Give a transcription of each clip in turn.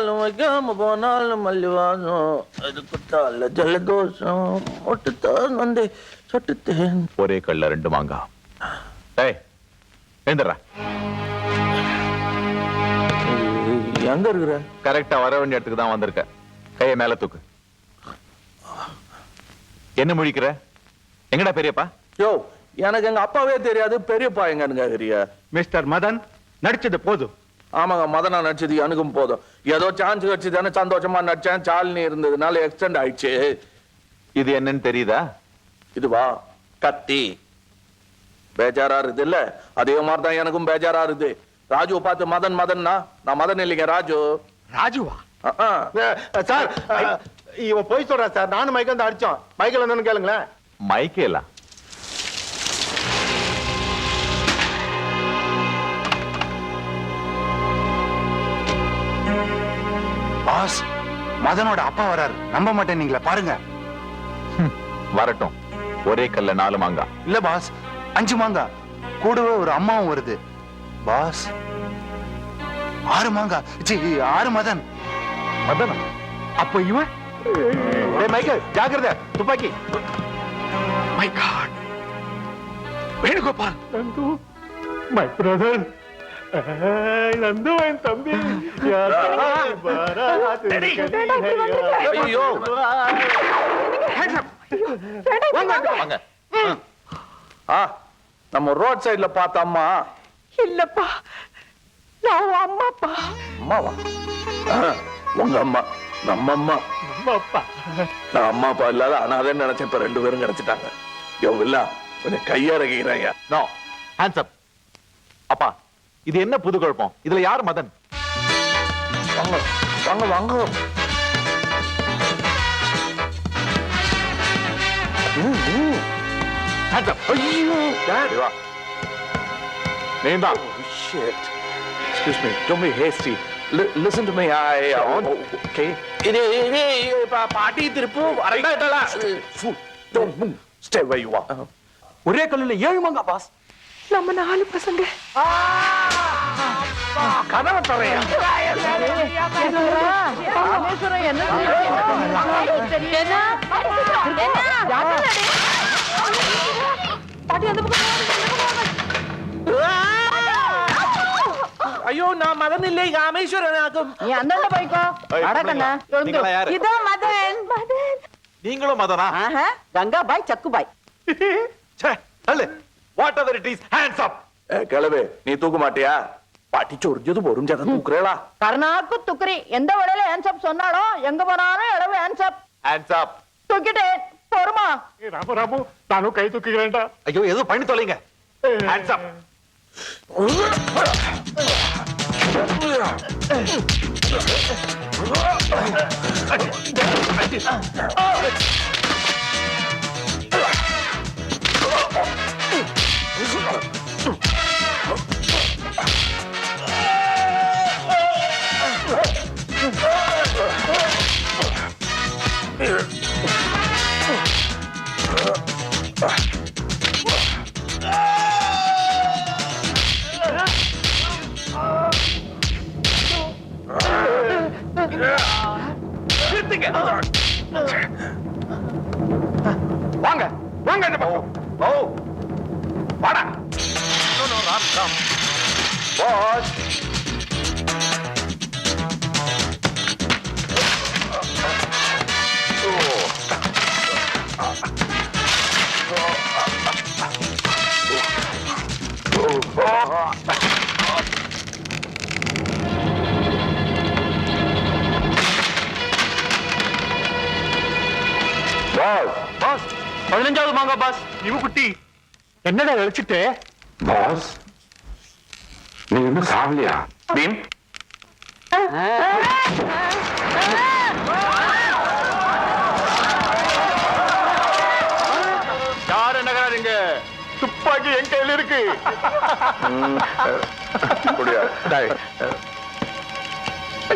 வச்சாலும் வைக்காம போனாலும் மல்லிவாசம் அது குத்தால ஜலதோஷம் ஒட்டுத்தான் வந்து சொட்டுத்தேன். ஒரே கல்ல ரெண்டு மாங்கா. எழுந்துடுறா. எங்க இருக்கிற? கரெக்டா வர வேண்டிய இடத்துக்கு தான் வந்திருக்க. கையை மேல தூக்கு. என்ன முழிக்கிற? எங்கடா பெரியப்பா? யோ, எனக்கு எங்க அப்பாவே தெரியாது, பெரியப்பா எங்கன்னு கேக்குறிய? மிஸ்டர் மதன் நடிச்சது போதும். ஆமாங்க, மதனா நடிச்சது எனக்கும் போதும். ஏதோ சான்ஸ் கிடைச்சது, சந்தோஷமா நடிச்சேன். சாலினி இருந்ததுனால எக்ஸ்டெண்ட் ஆயிடுச்சு. இது என்னன்னு தெரியுதா? இதுவா? கத்தி. பேஜாரா இருக்குது இல்ல? அதே மாதிரிதான் எனக்கும் பேஜாரா இருக்குது. ராஜுவை பார்த்து மதன் மதன்னா, நான் மதன் இல்லைங்க, ராஜு. ராஜுவா? சார், இவன் போய் சொல்றா சார். நானும் மைக்கேல் வந்து அடிச்சோம். மைக்கேல் என்னன்னு கேளுங்களேன். மைக்கேலா? பாஸ், மதனோட அப்பா வராரு. நம்ப மாட்டேன், நீங்களே பாருங்க. வரட்டும். ஒரே கல்ல 4 மாங்கா. இல்ல பாஸ், 5 மாங்கா. கூடவே ஒரு அம்மாவும் வருது. பாஸ், 6 மாங்கா. 6 மதன். மதனா? அப்ப இவன் மைக்கேல் ஜாக்கிரதை, துப்பாக்கி. My god, Venugopal. Nandu, my brother. Nandu என் தம்பி. நம்ம ரோட் சைடுல பார்த்த அம்மா இல்லப்பா, நான் அம்மாப்பா. அம்மாவா? உங்க அம்மா? நம்ம அம்மா. நான் அம்மா அப்பா இல்லாத அனாதை நினைச்சேன். இப்ப 2 பேரும் கிடைச்சிட்டாங்க. இல்ல கொஞ்சம் கையறகிறாங்க. No, hands up. அப்பா, இது என்ன புது குழப்பம்? இதுல யார் மதன்? வாங்க வாங்க வாங்க. Hands up. ஐயோ, டாட். வா. நீதான். Shit. Excuse me. Don't be hasty. Listen to me. Okay. இது பாட்டி திருப்பு வரடா. Don't move. Stay where you are. ஒரே கல்லுல 7 மாங்கா பாஸ். நம்ம 4 பசங்க. கதவை தரையா? ஐயோ, நான் மதன் இல்லை, ராமேஸ்வரன். நீ அண்ணன்ல போய்க்கோ. அடக்கண்ணா, இதான் மதன். மதன். நீங்களும் மதனா? கங்கா பாய், சக்கு பாய். Whatever it is, hands up. கிளவே, நீ தூக்க மாட்டியா? பாட்டி சொரிஞ்சது பொறிஞ்சதை தூக்குறேளா? கருணாக்கு துக்குரி. எந்த வழியில ஹேண்ட்ஸ் சொன்னாலோ எங்க போனாலும் இடவு ஹேண்ட்ஸ் அப். Hands up. தூக்கிட்டேன். பொறுமா. ராமு ராமு, நானும் கை தூக்கிக்கிறேன்டா. ஐயோ, ஏதோ பண்ணி தொலைங்க. Hands up. வாங்க வாங்க, இந்த பக்கம். ஓ, வாடா. no, no, Ram. Boss, boss, 15வது மாங்கா பாஸ். இவக்குட்டி என்னடா அழைச்சிட்டு? பாஸ், நீ என்ன சாவலியா? பீம், யார் என்ன நகராதீங்க. துப்பாக்கி என் கையில் இருக்கு.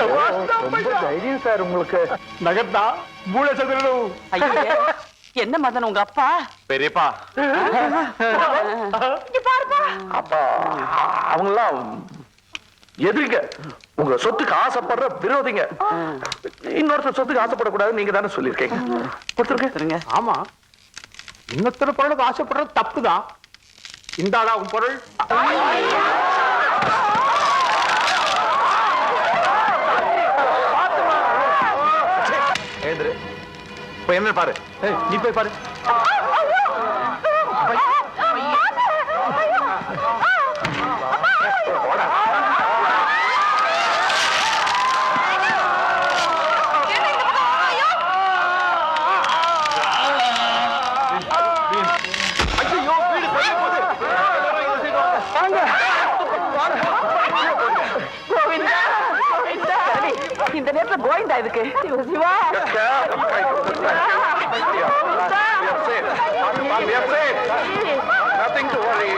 ரொம்ப தைரியம் சார் உங்களுக்கு. நகர்த்தா மூளை சதுரணும். என்ன மதன் உங்க அப்பா? பெரியப்பா. அப்பா அவங்கெல்லாம் எதிரிங்க, உங்க சொத்துக்கு ஆசைப்படுற விரோதிங்க. இன்னொருத்தர் சொத்துக்கு ஆசைப்படக்கூடாது நீங்க தானே சொல்லியிருக்கீங்க. கொடுத்துருங்க. ஆமா, இன்னொருத்தர் பொருளுக்கு ஆசைப்படுறது தப்புதான். இந்தாடா உன் பொருள். ஏந்திரு, இப்ப என்ன பாரு. நீ போய் பாரு. இந்த நேரத்துல கோவிந்தா இதுக்கு சிவா Nothing to worry.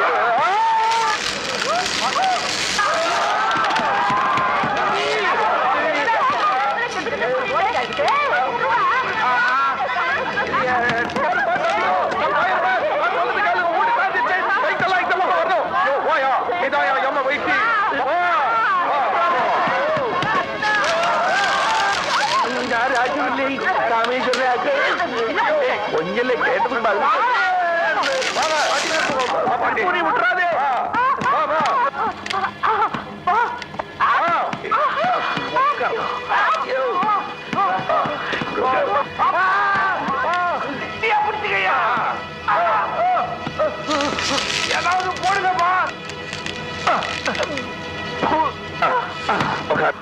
கொஞ்சம் கேட்டு விட்டுறாதே. ஏதாவது போடுங்கப்பா.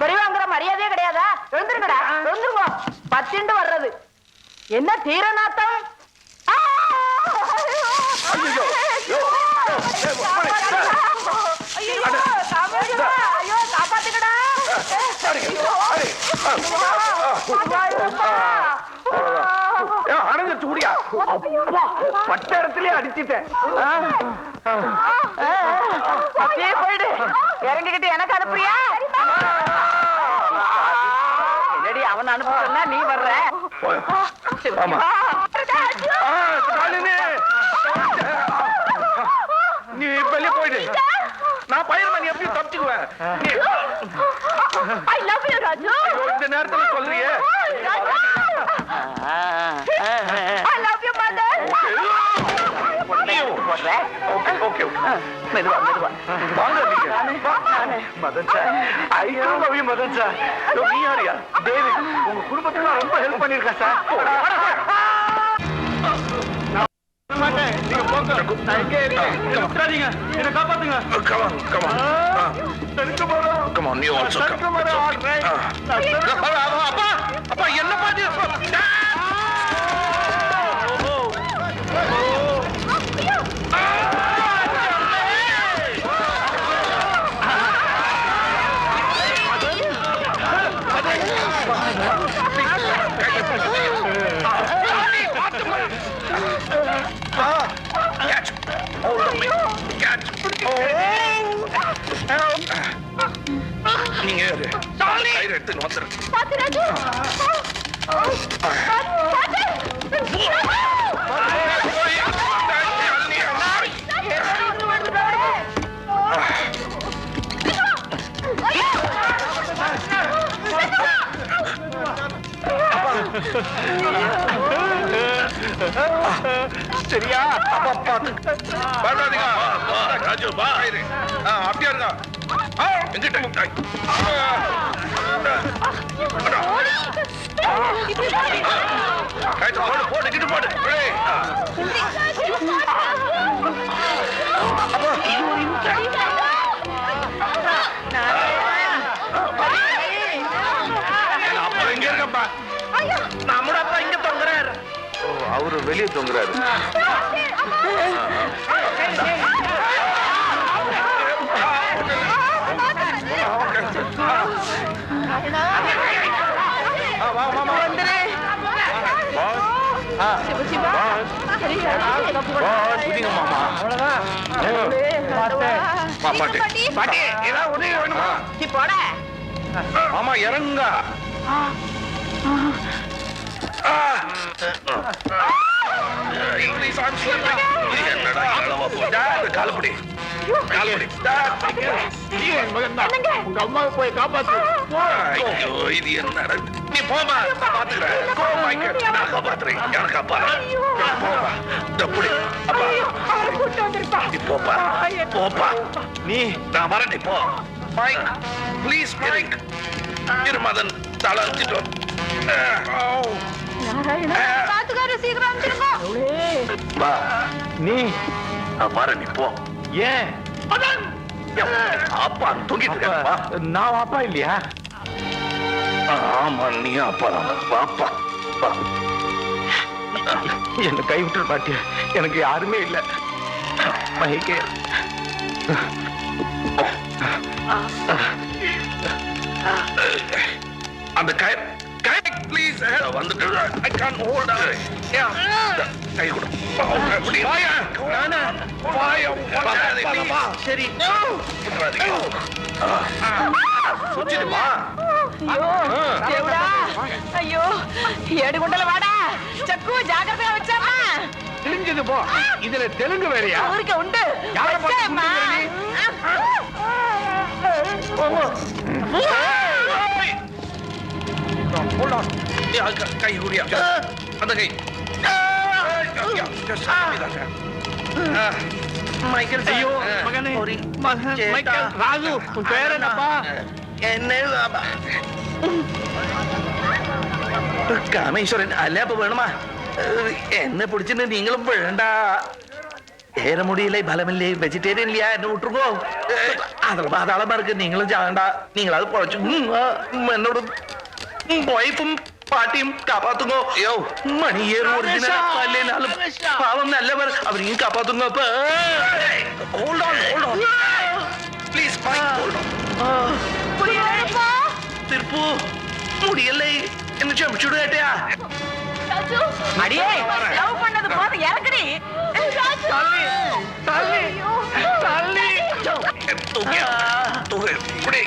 பெரியவாங்கிற மரியாதையே கிடையாதா? எழுந்துருங்கடா, எழுந்துருங்க. பத்திண்டு வர்றது என்ன தீரநாத்தம்? அடைஞ்சிட்டு முடியா? பட்ட இடத்துலயே அடிச்சிட்டேன். போயிடு, இறங்கிக்கிட்டு எனக்கு அனுப்புறியா? என்னடி அவன் அனுப்புறா நீ வர்ற? ஆமா. நீ வெளியே போயிடு. நான் பயர்மணி எப்படி தப்பிச்சுக்குவேன்? I love you, Raju. இந்த நேரத்துல சொல்றியே. I love you, mother. Okay மெதுவா மெதுவா வாங்க நீங்க. Madan sir, I love you Madan sir. நீ யாரியா? டேவிட், உங்க குடும்பத்துக்கு ரொம்ப ஹெல்ப் பண்ணிருக்கேன் சார். நீங்க போங்க. நான் எங்கே இருக்கேன்? விட்டுறாதீங்க, என்ன காப்பாத்துங்க. Come on. Come on, you also come. அப்பா என்ன பாத்து? நீங்க கயிறு எடுத்து வந்துருங்க. சரியா? ராஜு பா, அப்படியா இருக்கா? எங்கிட்ட போடு கிட்டு போடு. அப்ப எங்க இருக்கப்பா? நம்மட அப்பா இங்க தொங்குறாரு. அவரு வெளியே தொங்குறாரு. மாமா இறங்க. காலப்படி காலப்படி நீ என் மகன் தான். உங்க அம்மாவை போய் காப்பாத்து. ஐயோ இது என்ன நீ போமா பாத்துக்கிறேன் நான் காப்பாத்துறேன் எனக்கு அப்பா போப்பா தப்புடி அப்பா நீ போப்பா போப்பா நீ நான் வரேன் நீ போ மைக் ப்ளீஸ் மைக் இருமதன் தளர்த்திட்டோம் பாத்துக்காரு சீக்கிரம் வந்துருங்க. வா நீ நான் வரேன் நீ போ ஏன் அப்பா தூங்கிட்டு இருக்கேன் வா நான் அப்பா இல்லையா? ஆமா நீ அப்பா தான் வாப்பா வா என்ன கைவிட்டு பாட்டியா, எனக்கு யாருமே இல்ல. மகிக்கே அந்த கை கை ப்ளீஸ் வந்துட்டு ஐ கான்ட் ஹோல்ட் கை கொடு சரி சுத்திடுமா ஐயோ தேவடா, ஐயோ ஏடு குண்டல வாடா, சக்கு ஜாக்கிரதையா வச்சாமா. தெரிஞ்சது போ. இதுல தெலுங்கு வேறையா? ஊருக்கு உண்டு. யாரை பார்த்து வச்சேம்மா. கை குடியா அந்த கை மைக்கேல் ஐயோ மகனே, மைக்கேல் ராஜு, உன் பேர் என்னப்பா? என்ன காமேஸ்வரன் அல்ல அப்ப வேணுமா என்ன பிடிச்சுன்னு நீங்களும் வேண்டா ஏற முடியல பலமில்லை வெஜிடேரியன் இல்லையா என்ன விட்டுருக்கோ அதில் பாதாளமா இருக்கு நீங்களும் சாண்டா நீங்களாவது குறைச்சு என்னோட ஒய்ஃபும் பாட்டியும் காப்பாத்துங்கோ யோ மணி ஏறு ஒரிஜினல் பாவம் நல்லவர் அவரையும் காப்பாத்துங்க அப்ப hold on please hold on புரியலப்பா. திருப்பு முடியலை என்ன சமைச்சுடு கேட்டியா ராஜு அடியே லவ் பண்ணது போது இறங்குடி. ராஜு தள்ளி தள்ளி தள்ளி தூக்கு குடி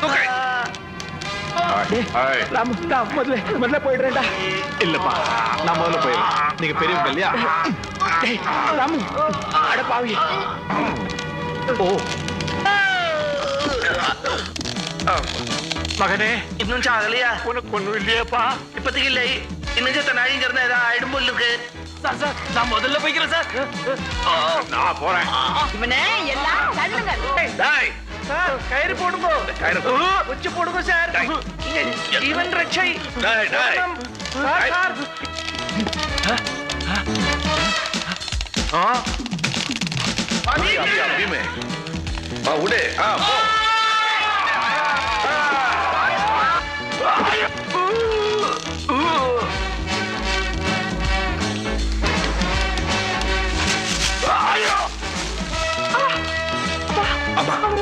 தூக்கு நான் முதல்ல போயிடுறேன்டா. இல்லப்பா நான் முதல்ல போயிடுறேன். நீங்க பெரியவங்க இல்லையா? டேய், ராமு அட பாவி. ஓ மகனே, இன்னும் சாகலையா உனக்கு ஒண்ணும் இல்லையாப்பா? இப்போதைக்கு இல்லை இன்னும் செத்த நாயிங்கிறத ஏதாவது ஆயிடும் போல இருக்கு சார் சார் நான் முதல்ல போய்க்கிறேன் சார். நான் போறேன். இவனே எல்லாம் தள்ளுங்க. டேய் சார் கயிறு போடுங்க. கயிறு உச்சி போடுங்க சார். ஜீவன் ரட்சை. டேய் டேய் சார் சார். அபிமே விடு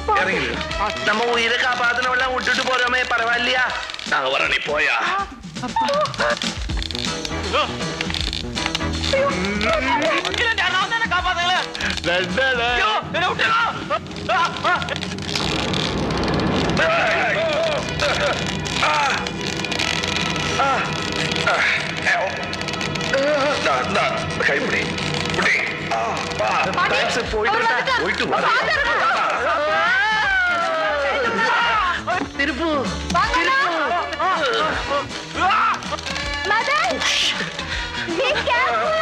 போ இறங்கிடு நம்ம உயிரை காப்பாத்தினவெல்லாம் விட்டுட்டு போறோமே பரவாயில்லையா நாங்க வர நீ போயா கைப்பிடி போயிட்டு திருப்பு Be careful!